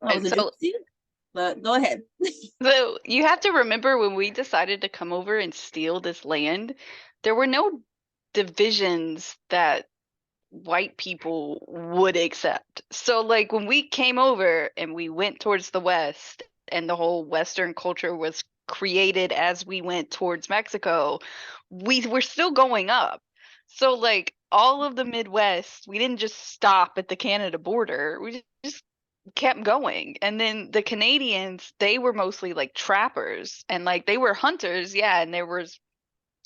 correct. That was an So oopsie, but go ahead. So you have to remember when we decided to come over and steal this land, there were no divisions that white people would accept. So like when we came over and we went towards the west and the whole Western culture was created as we went towards Mexico, we were still going up. So like all of the Midwest, we didn't just stop at the Canada border. We just kept going. And then the Canadians, they were mostly like trappers and like they were hunters, yeah, and there was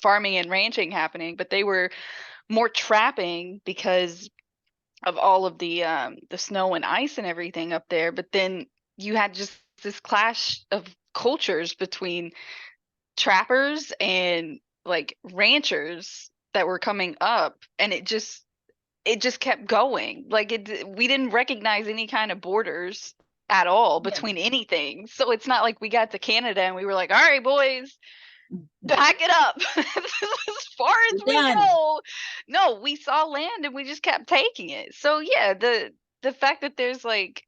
farming and ranching happening, but they were more trapping because of all of the snow and ice and everything up there. But then you had just this clash of cultures between trappers and like ranchers that were coming up, and it just kept going. Like we didn't recognize any kind of borders at all Yeah. between anything. So it's not like we got to Canada and we were like, all right, boys, back it up as far as We're we done. go. No, we saw land and we just kept taking it. So yeah, the fact that there's like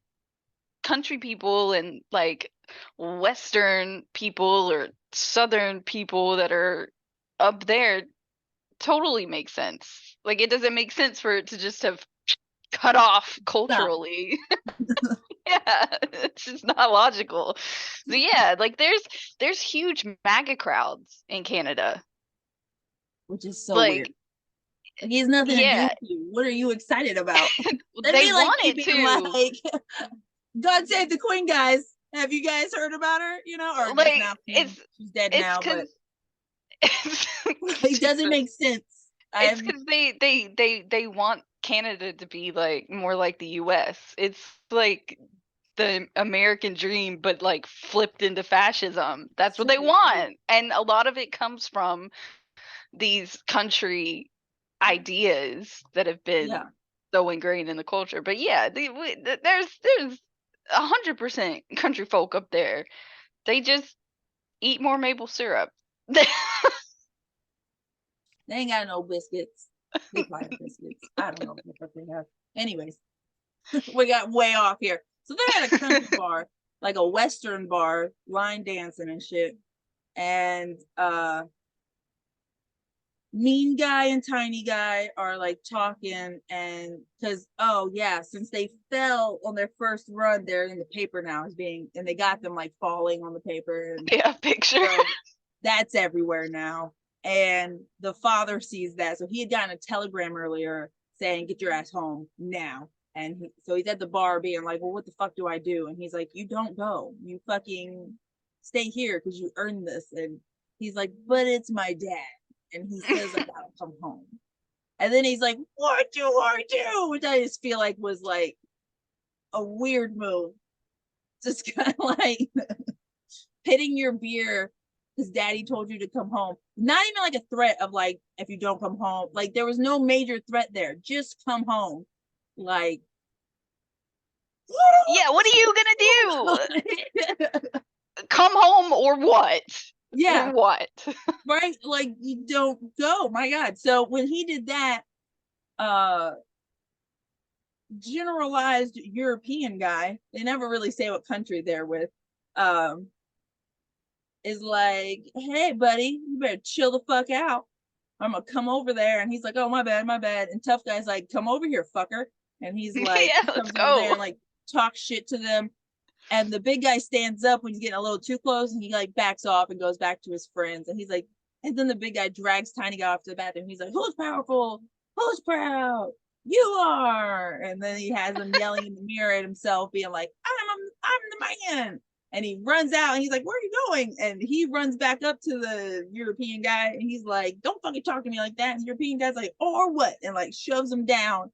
country people and like Western people or Southern people that are up there totally makes sense. Like it doesn't make sense for it to just have cut off Stop. culturally. Yeah, it's just not logical. So yeah, like there's huge MAGA crowds in Canada. Which is so weird. Like Like he has nothing to do yeah, with you. What are you excited about? That'd they be like me wanted being to. like, God save the Queen, guys. Have you guys heard about her? You know, or just Like now Queen. She's dead it's now, but because it's it doesn't Jesus. make sense. It's I'm because they want Canada to be like more like the US. It's like the American dream, but like flipped into fascism. That's what so they want. And a lot of it comes from these country ideas that have yeah. been so ingrained in the culture. But yeah, there's 100% country folk up there. They just eat more maple syrup. They ain't got no biscuits. They probably have biscuits. I don't know what they have. Anyways, we got way off here. So they're at a country bar, like a Western bar, line dancing and shit. And mean guy and tiny guy are like talking, and because oh yeah, since they fell on their first run, they're in the paper now as being, and they got them like falling on the paper, and Yeah, picture. so that's everywhere now. And the father sees that, so he had gotten a telegram earlier saying get your ass home now. And so he's at the bar being like, well, what the fuck do I do? And he's like, you don't go, you fucking stay here because you earned this. And he's like, but it's my dad, and he says I gotta come home. And then he's like, what do I do? Which I just feel like was like a weird move. Just kind of like pitting your beer because daddy told you to come home. Not even like a threat of like, if you don't come home, like there was no major threat there. Just come home. Like, Yeah, what are you gonna do? do? Come home or what? Yeah, Or what? right. Like you don't go. My God. So when he did that, uh generalized European guy, they never really say what country they're with, um, is like, hey, buddy, you better chill the fuck out. I'm gonna come over there. And he's like, oh, my bad, my bad. And tough guy's like, come over here, fucker. And he's like, Yeah, he let's comes over there go. and like talks shit to them. And the big guy stands up when he's getting a little too close, and he like backs off and goes back to his friends. And he's like, and then the big guy drags tiny guy off to the bathroom. He's like, who's powerful? Who's proud? You are. And then he has him yelling in the mirror at himself, being like, I'm the man. And he runs out and he's like, where are you going? And he runs back up to the European guy and he's like, don't fucking talk to me like that. And the European guy's like, or what? And like shoves him down,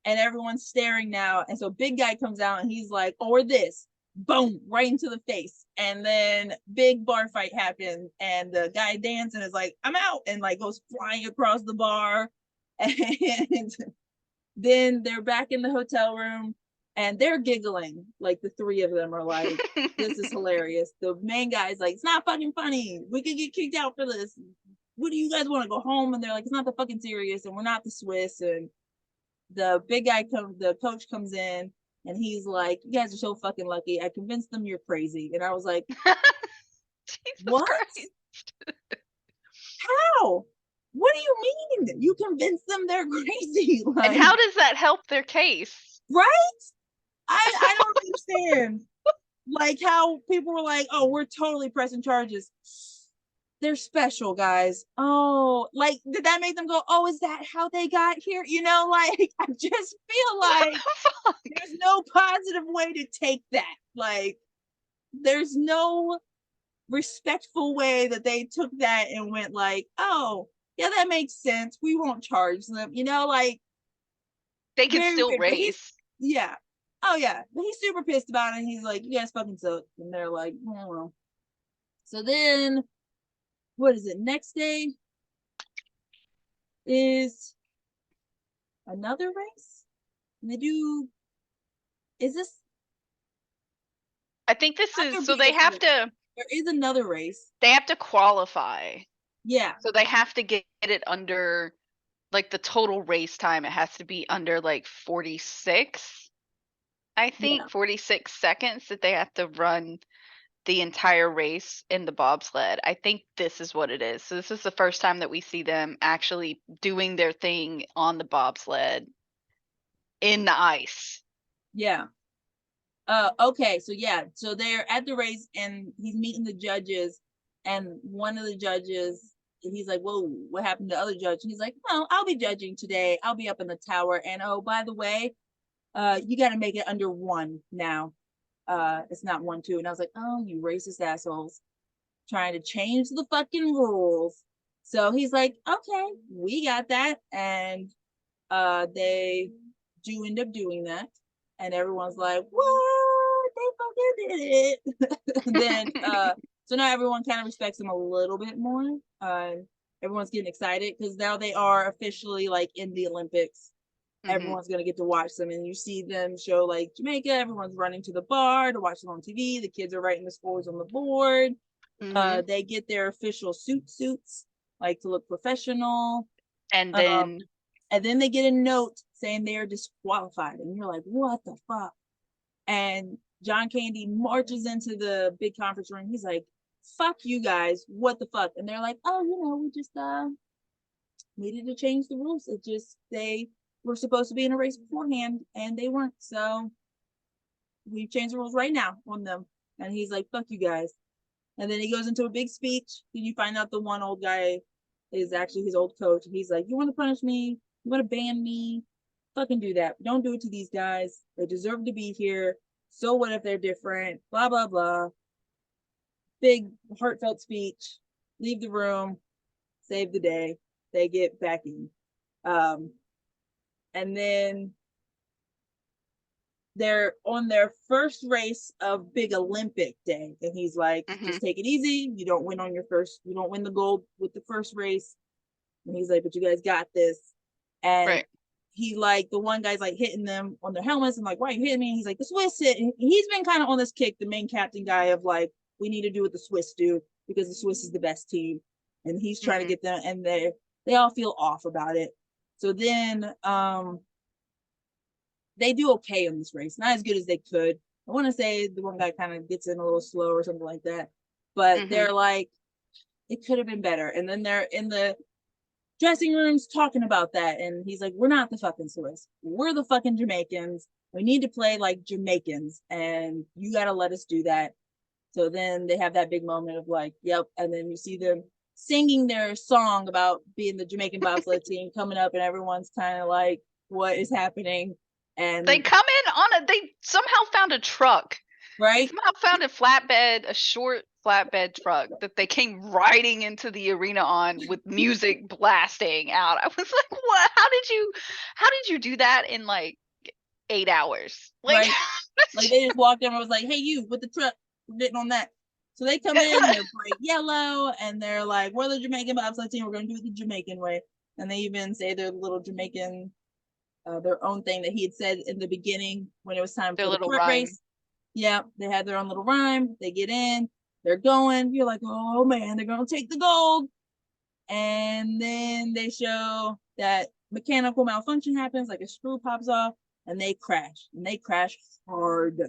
and everyone's staring now. And so big guy comes out and he's like, or this, boom, right into the face. And then big bar fight happens, and the guy dancing is like, I'm out, and like goes flying across the bar. And then they're back in the hotel room and they're giggling. Like the three of them are like, this is hilarious. The main guy's like, it's not fucking funny. We could get kicked out for this. What do you guys want to go home? And they're like, it's not the fucking serious, and we're not the Swiss. And the big guy comes, the coach comes in, And he's like, you guys are so fucking lucky. I convinced them you're crazy. And I was like, Jesus what? Christ. How? What do you mean? You convinced them they're crazy? And Like, how does that help their case? right? I don't understand. Like how people were like, oh, we're totally pressing charges. They're special, guys. Oh, like, did that make them go, oh, is that how they got here? You know, like, I just feel like there's no positive way to take that. Like, there's no respectful way that they took that and went like, oh, yeah, that makes sense. We won't charge them. You know, like, They can very still weird. But race. yeah. Oh yeah. But he's super pissed about it. He's like, you guys fucking suck. And they're like, oh well. So then what is it? Next day is another race. And they do is this I think this after is so being there is another race. they have to qualify. Yeah. So they have to get it under like the total race time. It has to be under like 46. I think Yeah. 46 seconds that they have to run the entire race in the bobsled. I think this is what it is. So this is the first time that we see them actually doing their thing on the bobsled in the ice. Yeah. Okay, so yeah, so they're at the race and he's meeting the judges, and one of the judges, he's like, whoa, what happened to the other judge? And he's like, well, I'll be judging today. I'll be up in the tower. And oh, by the way, you gotta make it under 1 now. It's not 1, 2. And I was like, oh, you racist assholes trying to change the fucking rules. So he's like, okay, we got that. And they do end up doing that. And everyone's like, what? They fucking did it. Then so now everyone kind of respects them a little bit more. Everyone's getting excited because now they are officially like in the Olympics. Everyone's gonna get to watch them, and you see them show like Jamaica. Everyone's running to the bar to watch them on TV. The kids are writing the scores on the board. They get their official suits, like to look professional. And then they get a note saying they are disqualified, and you're like, what the fuck? And John Candy marches into the big conference room. He's like, fuck you guys, what the fuck? And they're like, oh, we just needed to change the rules. It just they were supposed to be in a race beforehand and they weren't, so we've changed the rules right now on them. And he's like, fuck you guys. And then he goes into a big speech. Then you find out the one old guy is actually his old coach. He's like, you want to punish me? You want to ban me? Fucking do that. Don't do it to these guys. They deserve to be here. So what if they're different? Blah, blah, blah. Big heartfelt speech. Leave the room. Save the day. They get back in. And then they're on their first race of big Olympic day. And he's like, just take it easy. You don't win the gold with the first race. And he's like, but you guys got this. And he like, the one guy's like hitting them on their helmets and like, why are you hitting me? And he's like, the Swiss hit. And he's been kind of on this kick, the main captain guy of like, we need to do what the Swiss do because the Swiss is the best team. And he's trying to get them, and they all feel off about it. So then they do okay on this race, not as good as they could. I want to say the one guy kind of gets in a little slow or something like that, but they're like, it could have been better. And then they're in the dressing rooms talking about that, and he's like, we're not the fucking Swiss, we're the fucking Jamaicans. We need to play like Jamaicans, and you got to let us do that. So then they have that big moment of like, yep. And then you see them singing their song about being the Jamaican bobsled team coming up, and everyone's kind of like, what is happening? And they come in on they somehow found a truck. Right? They somehow found a short flatbed truck that they came riding into the arena on with music blasting out. I was like, what? How did you do that in like 8 hours? Like, right? Like they just walked in and was like, hey, you with the truck, we're getting on that. So they come in, they're bright yellow, and they're like, we're the Jamaican bobsled team, we're going to do it the Jamaican way. And they even say their little Jamaican, their own thing that he had said in the beginning when it was time for the front race. Yeah, they had their own little rhyme. They get in, they're going. You're like, oh man, they're going to take the gold. And then they show that mechanical malfunction happens, like a screw pops off, and they crash hard.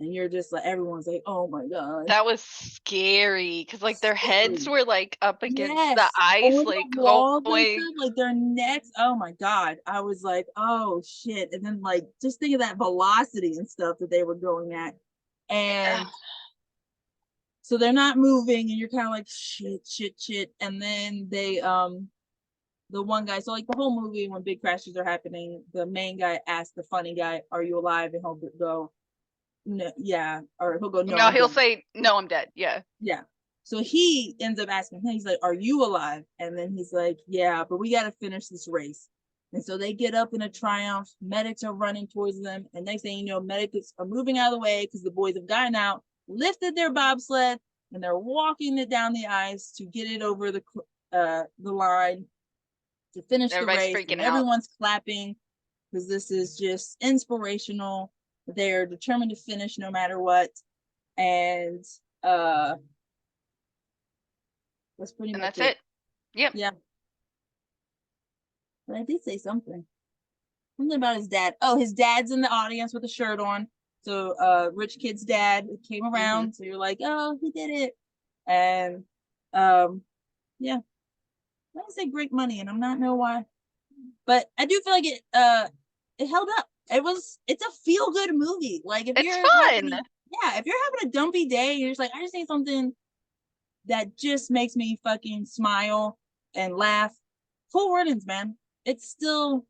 And you're just like, everyone's like, oh my God. That was scary because like their heads were like up against the Yes, ice, on like the walls and going. stuff, like their necks. Oh my God. I was like, oh shit. And then like just think of that velocity and stuff that they were going at. And so they're not moving, and you're kind of like shit. And then they the one guy, so like the whole movie when big crashes are happening, the main guy asks the funny guy, "Are you alive?" And he'll go, "No, yeah," or he'll go, "No, No, I'm he'll dead." say, "No, I'm dead." Yeah. Yeah. So he ends up asking him, he's like, "Are you alive?" And then he's like, "Yeah, but we got to finish this race." And so they get up in a triumph. Medics are running towards them. And next thing you know, medics are moving out of the way because the boys have gotten out, lifted their bobsled, and they're walking it down the ice to get it over the line to finish the Everybody's race. freaking And out. everyone's clapping because this is just inspirational. They're determined to finish no matter what. And that's pretty And much that's it. it. Yep. Yeah. But I did say something. Something about his dad. Oh, his dad's in the audience with a shirt on. So rich kid's dad came around. So you're like, oh, he did it. And yeah. I didn't say great money, and I'm not know why. But I do feel like it held up. It's a feel good movie. Like if It's you're fun. if you're having a dumpy day, you're just like, I just need something that just makes me fucking smile and laugh. Cool Runnings, man. It's still,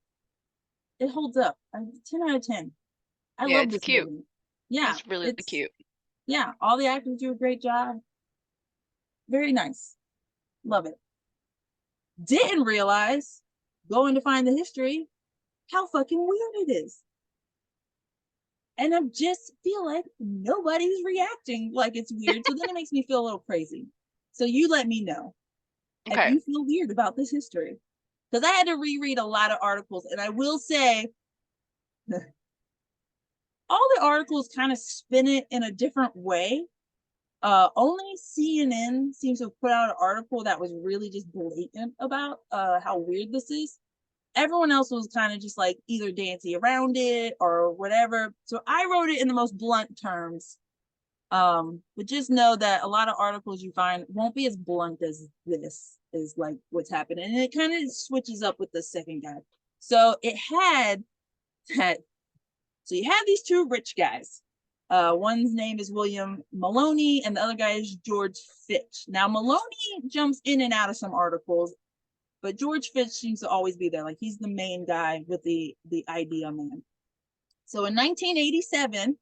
it holds up. 10 out of 10. I Yeah, love it's this cute. movie. Yeah, It's really it's cute. yeah. All the actors do a great job. Very nice. Love it. Didn't realize going to find the history how fucking weird it is. And I just feel like nobody's reacting like it's weird. So then it makes me feel a little crazy. So you let me know if Okay. you feel weird about this history. Because I had to reread a lot of articles. And I will say, all the articles kind of spin it in a different way. Only CNN seems to have put out an article that was really just blatant about how weird this is. Everyone else was kind of just like either dancing around it or whatever. So I wrote it in the most blunt terms. But just know that a lot of articles you find won't be as blunt as this is like what's happening. And it kind of switches up with the second guy. So it had that. So you have these two rich guys. One's name is William Maloney, and the other guy is George Fitch. Now Maloney jumps in and out of some articles, but George Fitch seems to always be there. Like he's the main guy with the idea man. So in 1987,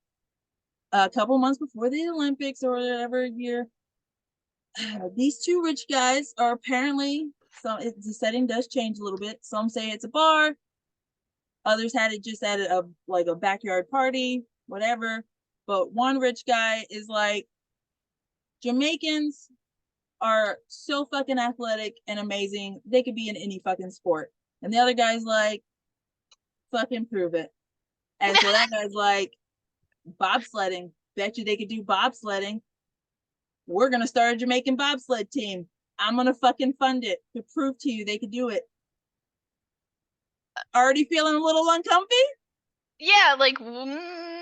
a couple months before the Olympics or whatever year, these two rich guys are apparently, so the setting does change a little bit. Some say it's a bar, others had it just at a like a backyard party, whatever. But one rich guy is like, Jamaicans are so fucking athletic and amazing. They could be in any fucking sport. And the other guy's like, fucking prove it. And so that guy's like, bobsledding. Bet you they could do bobsledding. We're gonna start a Jamaican bobsled team. I'm gonna fucking fund it to prove to you they could do it. Already feeling a little uncomfy? Yeah, like kind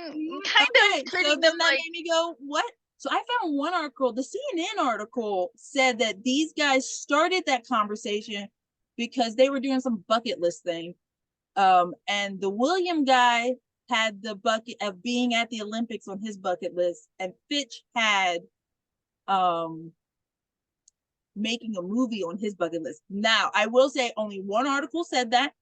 Okay, of so treating them then that like made me go, what? So I found one article, the CNN article said that these guys started that conversation because they were doing some bucket list thing. And the William guy had the bucket of being at the Olympics on his bucket list, and Fitch had making a movie on his bucket list. Now, I will say only one article said that.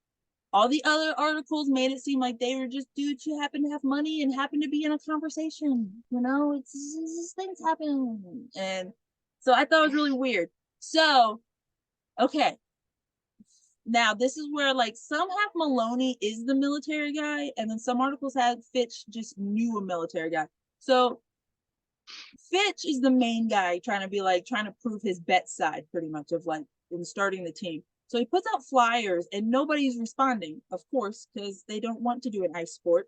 All the other articles made it seem like they were just dudes who happen to have money and happen to be in a conversation. You know, it's just things happen. And so I thought it was really weird. So, okay. Now, this is where like some have Maloney is the military guy, and then some articles had Fitch just knew a military guy. So Fitch is the main guy trying to prove his bet side pretty much of like in starting the team. So he puts out flyers and nobody's responding, of course, because they don't want to do an ice sport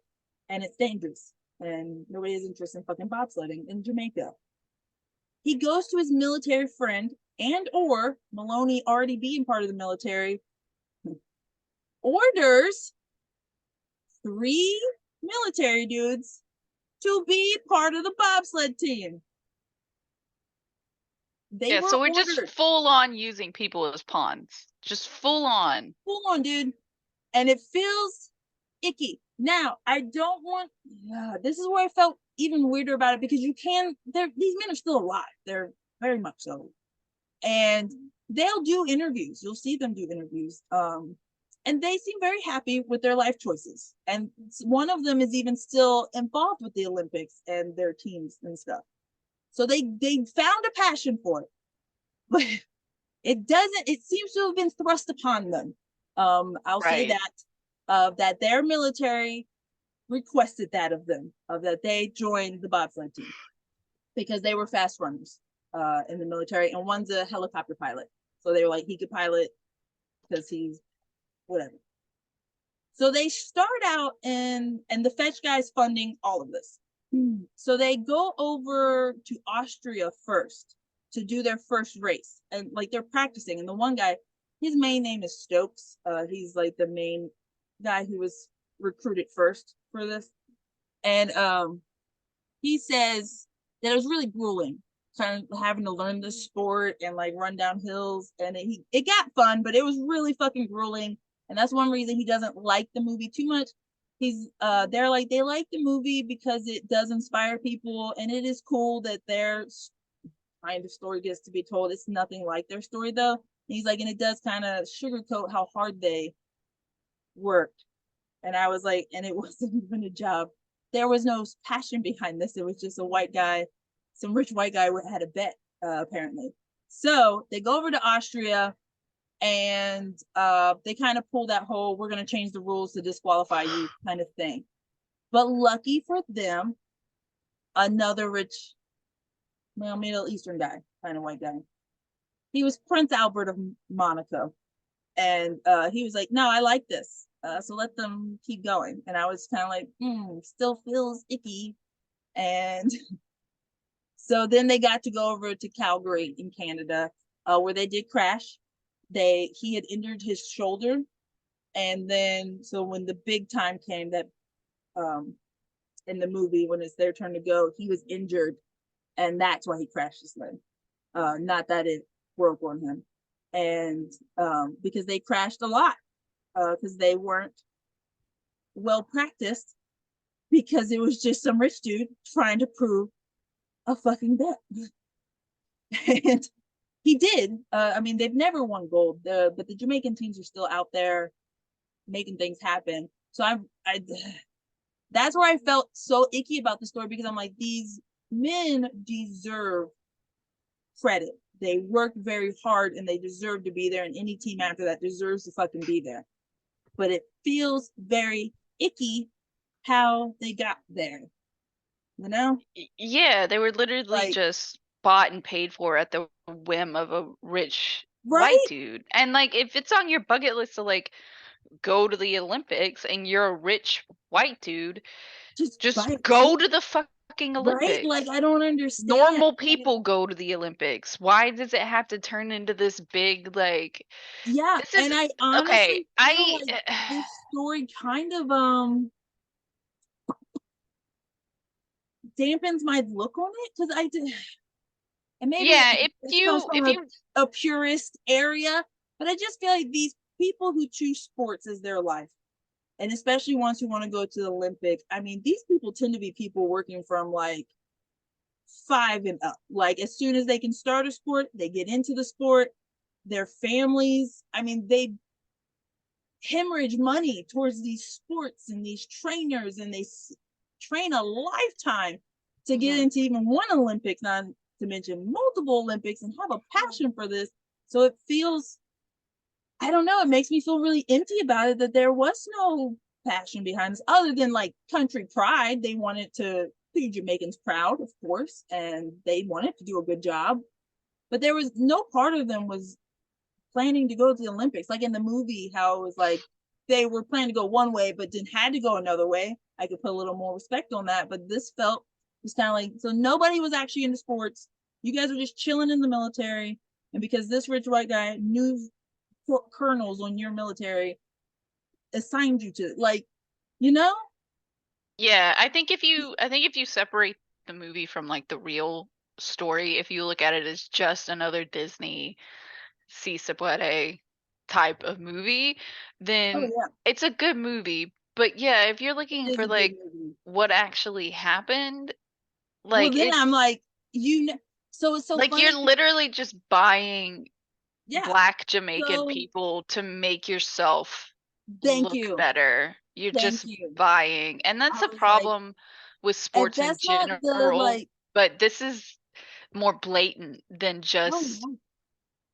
and it's dangerous and nobody has interest in fucking bobsledding in Jamaica. He goes to his military friend and or Maloney already being part of the military orders 3 military dudes to be part of the bobsled team. They Yeah, were so we're just ordered. full on using people as pawns. Just full on. Full on, dude. And it feels icky. Now, I don't want, this is where I felt even weirder about it, because these men are still alive. They're very much so. And they'll do interviews. You'll see them do interviews. And they seem very happy with their life choices. And one of them is even still involved with the Olympics and their teams and stuff. So they found a passion for it. But it seems to have been thrust upon them. I'll say Right. that their military requested that of them, that they joined the bobsled team because they were fast runners in the military, and one's a helicopter pilot. So they were like, he could pilot because he's whatever. So they start out and the fetch guy's funding all of this. So they go over to Austria first to do their first race, and like they're practicing. And the one guy, his main name is Stokes. He's like the main guy who was recruited first for this, and he says that it was really grueling, kind of having to learn this sport and like run down hills. And it got fun, but it was really fucking grueling. And that's one reason he doesn't like the movie too much. They're like, they like the movie because it does inspire people, and it is cool that their kind of story gets to be told. It's nothing like their story though. And he's like, and it does kind of sugarcoat how hard they worked. And I was like, and it wasn't even a job. There was no passion behind this. It was just a white guy, some rich white guy had a bet, apparently. So they go over to Austria, and they kind of pull that whole, we're going to change the rules to disqualify you kind of thing. But lucky for them, another rich, well, Middle Eastern guy, kind of white guy. He was Prince Albert of Monaco. And he was like, no, I like this. So let them keep going. And I was kind of like, still feels icky. And so then they got to go over to Calgary in Canada, where they did crash. He had injured his shoulder. And then, so when the big time came, that in the movie, when it's their turn to go, he was injured. And that's why he crashed his leg. Not that it broke on him. And because they crashed a lot, because they weren't well practiced, because it was just some rich dude trying to prove a fucking bet. And he did. I mean, they've never won gold, but the Jamaican teams are still out there making things happen. So I that's where I felt so icky about the story, because I'm like, these men deserve credit. They worked very hard and they deserve to be there, and any team after that deserves to fucking be there. But it feels very icky how they got there. You know? Yeah, they were literally Like, just bought and paid for at the whim of a rich white right? dude. And like if it's on your bucket list to like go to the Olympics and you're a rich white dude, Just just buy a go ticket, to the fucking right? Like, Olympics. I don't understand. Normal people go to the Olympics. Why does it have to turn into this big like Yeah, this is and I okay. honestly feel I like this story kind of dampens my look on it, because I did, and maybe yeah, this comes from if you a purist area, but I just feel like these people who choose sports as their life, and especially ones who want to go to the Olympics, I mean, these people tend to be people working from like 5 and up. Like, as soon as they can start a sport, they get into the sport. Their families, I mean, they hemorrhage money towards these sports and these trainers, and they train a lifetime to get into even one Olympics, not to mention multiple Olympics, and have a passion for this. So it feels, I don't know, it makes me feel really empty about it, that there was no passion behind this other than like country pride. They wanted to be Jamaicans proud, of course, and they wanted to do a good job. But there was no part of them was planning to go to the Olympics. Like in the movie, how it was like they were planning to go one way, but then had to go another way. I could put a little more respect on that. But this felt, was kind of like, so nobody was actually into sports. You guys were just chilling in the military. And because this rich white guy knew colonels on your military, assigned you to, like, you know? Yeah, I think if you separate the movie from like the real story, if you look at it as just another Disney Si Se Puede type of movie, Oh then yeah, it's a good movie. But yeah, if you're looking it is for a good like movie. what actually happened, Well, like then I'm it's like, so it's so like funny. you're literally just buying Yeah. Black Jamaican So people to make yourself thank look you. better. You're Thank just you. buying. And I that's a was like, problem with and sports in that's not the general, like, but this is more blatant than oh just,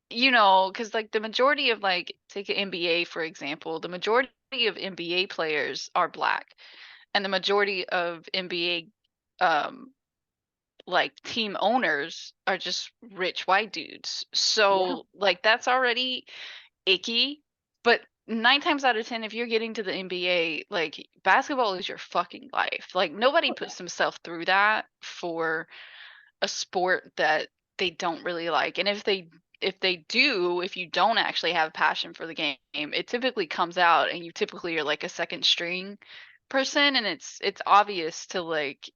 yeah, because like the majority of like take an NBA for example, the majority of NBA players are black, and the majority of NBA like team owners are just rich white dudes. yeah, So like that's already icky, but 9 times out of 10 if you're getting to the NBA, like basketball is your fucking life. Like nobody oh yeah, puts themselves through that for a sport that they don't really like. And if you don't actually have passion for the game, it typically comes out and you typically are like a second string person, and it's obvious to like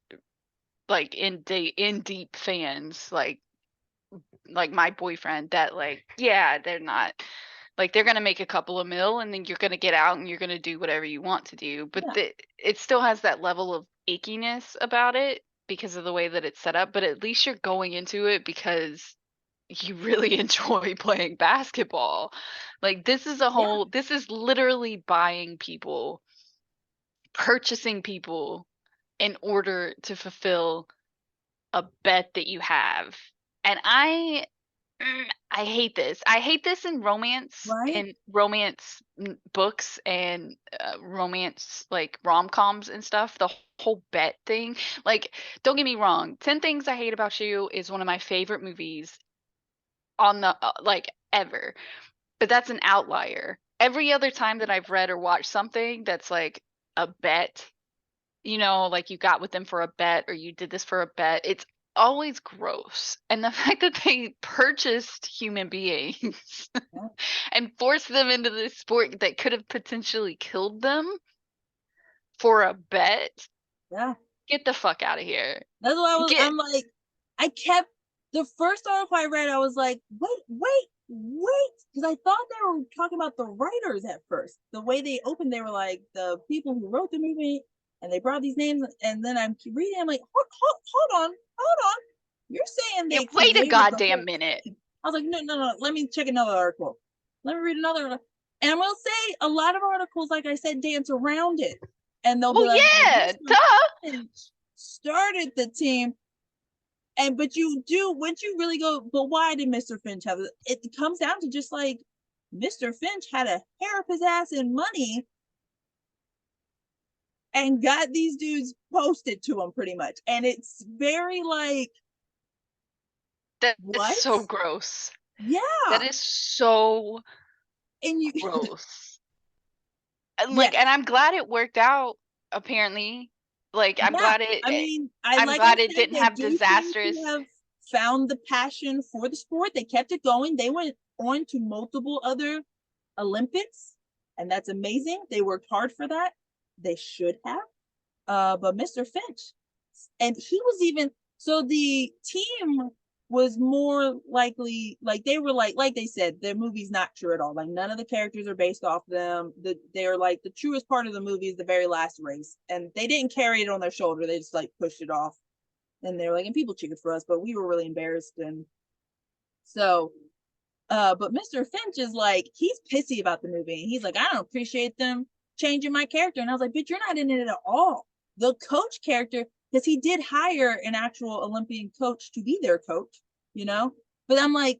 in deep fans like my boyfriend that like yeah they're not like they're gonna make a couple of mil and then you're gonna get out and you're gonna do whatever you want to do, but yeah, it still has that level of ickiness about it because of the way that it's set up, but at least you're going into it because you really enjoy playing basketball. Like yeah, this is literally buying people, purchasing people in order to fulfill a bet that you have. And I hate this. I hate this right? in romance books and romance like rom-coms and stuff. The whole bet thing. Like, don't get me wrong. 10 Things I Hate About You is one of my favorite movies on the like ever. But that's an outlier. Every other time that I've read or watched something that's like a bet, like you got with them for a bet or you did this for a bet, it's always gross. And the fact that they purchased human beings Yeah, and forced them into this sport that could have potentially killed them for a bet, yeah. get the fuck out of here. That's why Get I'm like, I kept the first article I read, I was like, wait, because I thought they were talking about the writers at first. The way they opened, they were like the people who wrote the movie, and they brought these names, and then I'm reading, I'm like, hold on. You're saying yeah, they wait a created the goddamn whole minute. team. I was like, no. Let me check another article. Let me read another. And I will say a lot of articles, like I said, dance around it. And they'll be Well, like, well, yeah, Mr. duh. Finch started the team. And but you do once you really go, but why did Mr. Finch have it? It comes down to just like Mr. Finch had a hair up his ass in money and got these dudes posted to him pretty much. And it's very like, That is what? so gross. That Yeah. is so And you gross. And yeah, like, and I'm glad it worked out, apparently. Like, yeah. I mean, I'm like I glad it said, didn't they have do seem to disastrous. have found the passion for the sport. They kept it going. They went on to multiple other Olympics, and that's amazing. They worked hard for that. They should have. But Mr. Finch, and he was even so the team was more likely like they were like they said the movie's not true at all. Like none of the characters are based off them. They're like the truest part of the movie is the very last race, and they didn't carry it on their shoulder. They just like pushed it off, and they're like, and people cheered for us, but we were really embarrassed, and so. But Mr. Finch is like he's pissy about the movie, and he's like, I don't appreciate them changing my character, and I was like, but you're not in it at all. The coach character, because he did hire an actual Olympian coach to be their coach, you know. But I'm like,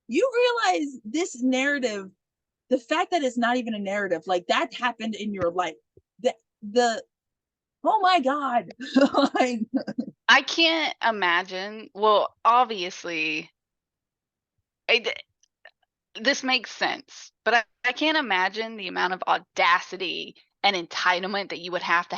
you realize this narrative, the fact that it's not even a narrative, like that happened in your life. The oh my god, like I can't imagine. Well, obviously, I, this makes sense, but I can't imagine the amount of audacity and entitlement that you would have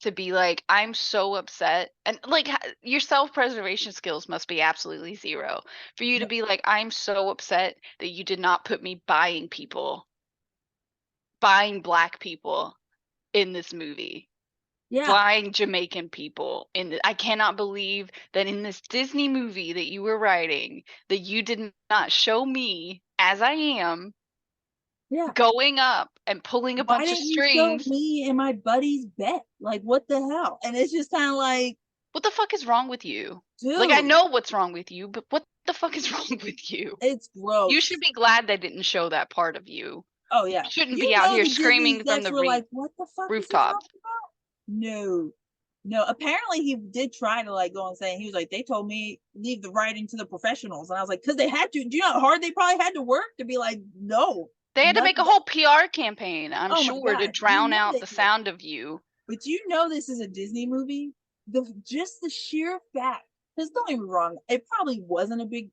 to be like, I'm so upset. And like, your self preservation skills must be absolutely zero for you to be like, I'm so upset that you did not put me buying people, buying black people in this movie. Yeah. Flying Jamaican people I cannot believe that in this Disney movie that you were writing that you did not show me as I am Yeah. going up and pulling a Why bunch of didn't you show strings. me and my buddy's bet? Like, what the hell? And it's just kind of like, What the fuck is wrong with you? dude, Like, I know what's wrong with you, but what the fuck is wrong with you? it's gross. You should be glad they didn't show that part of you. Oh yeah, You shouldn't you be out know here the Disney screaming from execs the were like, "What the fuck is he rooftops. talking about?" No, no. Apparently, he did try to like go and say he was like, "They told me leave the writing to the professionals," and I was like, "Cause they had to. Do you know how hard they probably had to work to be like, no." They had to none make a of that." whole PR campaign, I'm Oh my sure, to god, you drown know out they the did. sound of you. But you know this is a Disney movie. Just the sheer fact, because don't get me wrong, it probably wasn't a big.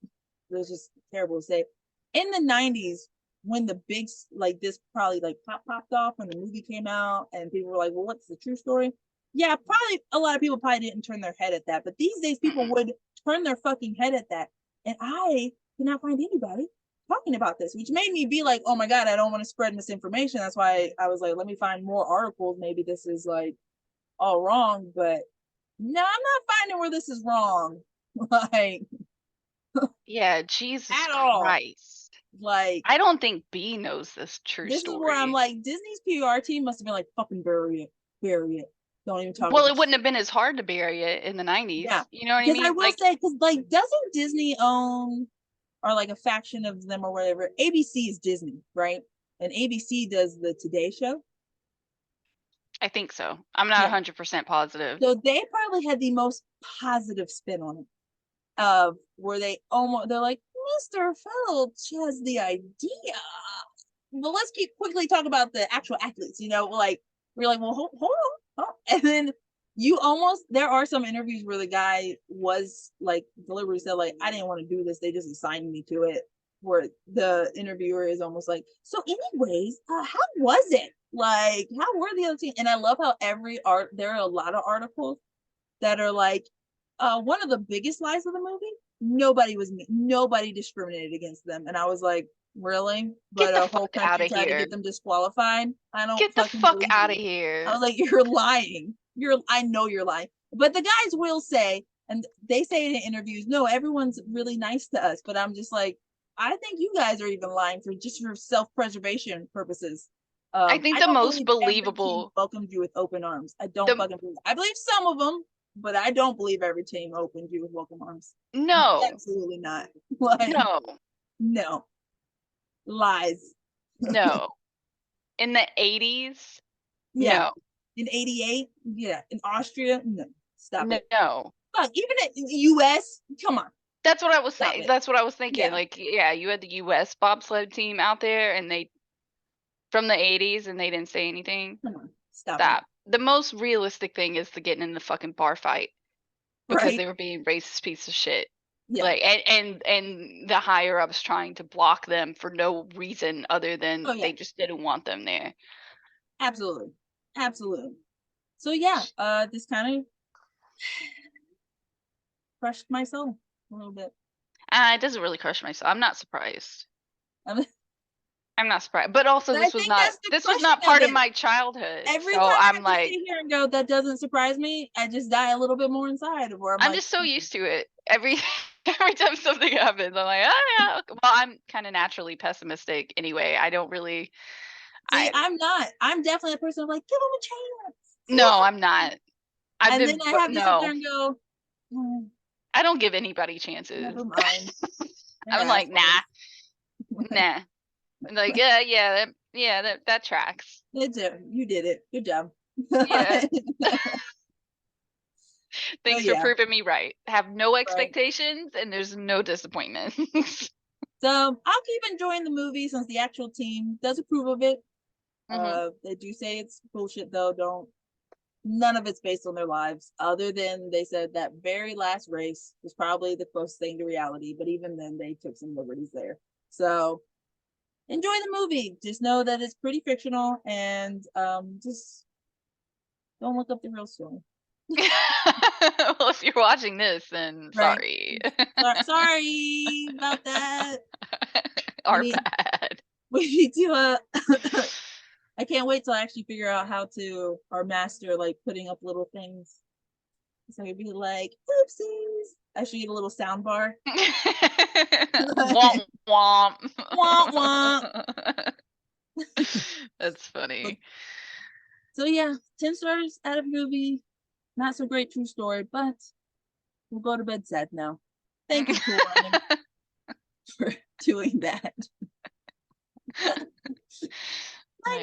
It was just terrible to say. In the '90s, when the big like this probably like popped off when the movie came out, and people were like, "Well, what's the true story?" Yeah, probably a lot of people probably didn't turn their head at that, but these days people would turn their fucking head at that, and I could not find anybody talking about this, which made me be like, "Oh my god, I don't want to spread misinformation." That's why I was like, "Let me find more articles. Maybe this is like all wrong," but no, I'm not finding where this is wrong. Like Yeah, Jesus at all. Christ. Like I don't think B knows this true this is where I'm story. like, Disney's PR team must have been like, fucking bury it. Bury it. Don't even talk Well, about it it. wouldn't have been as hard to bury it in the 90s. Yeah. You know what I Because I mean? will Like, say, because like, doesn't Disney own or like a faction of them or whatever? ABC is Disney, right? And ABC does the Today Show. I think so. I'm not Yeah. 100% positive. So they probably had the most positive spin on it. Of where they're like, Mr. Filch has the idea. Well, let's quickly talk about the actual athletes. You know, like we're like, well, hold on, and then there are some interviews where the guy was like deliberately said like, I didn't want to do this, they just assigned me to it. Where the interviewer is almost like, so anyways, how was it? Like, how were the other team? And I love how there are a lot of articles that are like, one of the biggest lies of the movie, nobody discriminated against them. And I was like, really? Get But the a whole fuck out country of tried to here. get them disqualified? I don't Get the fucking fuck believe out of you. here. I was like, you're lying. I know you're lying. But the guys will say, and they say it in interviews, no, everyone's really nice to us. But I'm just like, I think you guys are even lying for self-preservation purposes. I think I the don't most believe every team believable. welcomed you with open arms. I don't fucking believe. I believe some of them, but I don't believe every team opened you with welcome arms. No. Absolutely not. Like, No. no. Lies. No. In the 80s? Yeah. No. In '88, yeah. In Austria, no. Stop it. No. Fuck, even in the US, come on. That's what I was Stop saying. it. That's what I was thinking. Yeah. Like, yeah, you had the US bobsled team out there and they from the 80s and they didn't say anything. Come on. Stop Stop. The most realistic thing is the getting in the fucking bar fight it. because Right? they were being racist piece of shit. Yeah. Like and the higher ups trying to block them for no reason other than Oh, yeah. they just didn't want them there. Absolutely. Absolutely. So yeah, this kind of crushed my soul a little bit. It doesn't really crush my soul. I'm not surprised. I mean, I'm not surprised. But also but I think that's the this was crushing not of part of it. my childhood. Every So time I I'm have to like sit here and go, that doesn't surprise me, I just die a little bit more inside of where I'm I'm like, just so used to it. Every time something happens, I'm like, oh yeah. Well, I'm kind of naturally pessimistic anyway. I don't really. see, I'm not. I'm definitely a person of like, give them a chance. No, I'm not. And then I have to sit there and go, I don't give anybody chances. never mind. I'm like, nah. Like, yeah, that tracks. You did it. Good job. Yeah. Thanks for yeah. proving me right. Have no expectations and there's no disappointments. So I'll keep enjoying the movie since the actual team does approve of it. They do say it's bullshit though. None of it's based on their lives, other than they said that very last race was probably the closest thing to reality, but even then they took some liberties there. So enjoy the movie. Just know that it's pretty fictional and just don't look up the real story. Well, if you're watching this, then sorry. Sorry about that. Our bad. We need to I can't wait till I actually figure out how to or master like putting up little things. So I could be like, oopsies. I should get a little sound bar. Womp womp. Womp That's funny. So yeah, 10 stars out of movie. Not so great true story, but we'll go to bed sad now. Thank you, Cool Running, for doing that.